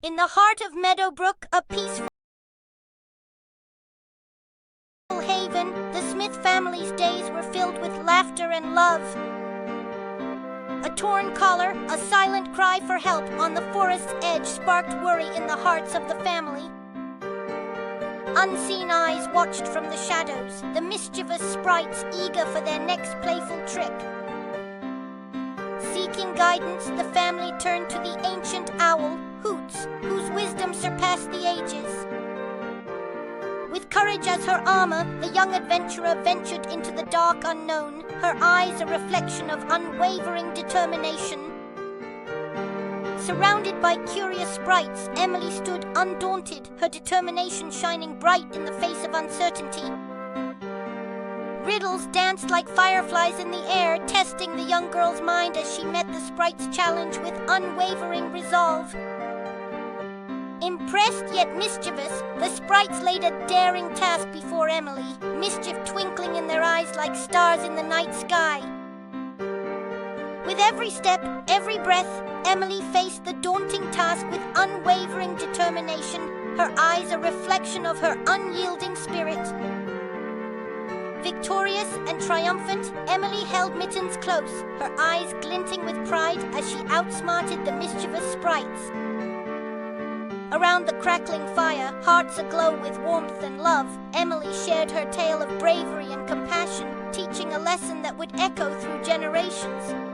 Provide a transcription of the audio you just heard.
In the heart of Meadowbrook, a peaceful haven, the Smith family's days were filled with laughter and love. A torn collar, a silent cry for help on the forest's edge sparked worry in the hearts of the family. Unseen eyes watched from the shadows, the mischievous sprites eager for their next playful trick. Seeking guidance, the family turned to the ancient owl, Hoots, whose wisdom surpassed the ages. With courage as her armor, the young adventurer ventured into the dark unknown, her eyes a reflection of unwavering determination. Surrounded by curious sprites, Emily stood undaunted, her determination shining bright in the face of uncertainty. Riddles danced like fireflies in the air, testing the young girl's mind as she met the sprite's challenge with unwavering resolve. Impressed yet mischievous, the sprites laid a daring task before Emily, mischief twinkling in their eyes like stars in the night sky. With every step, every breath, Emily faced the daunting task with unwavering determination, her eyes a reflection of her unyielding spirit. Victorious and triumphant, Emily held Mittens close, her eyes glinting with pride as she outsmarted the mischievous sprites. Around the crackling fire, hearts aglow with warmth and love, Emily shared her tale of bravery and compassion, teaching a lesson that would echo through generations.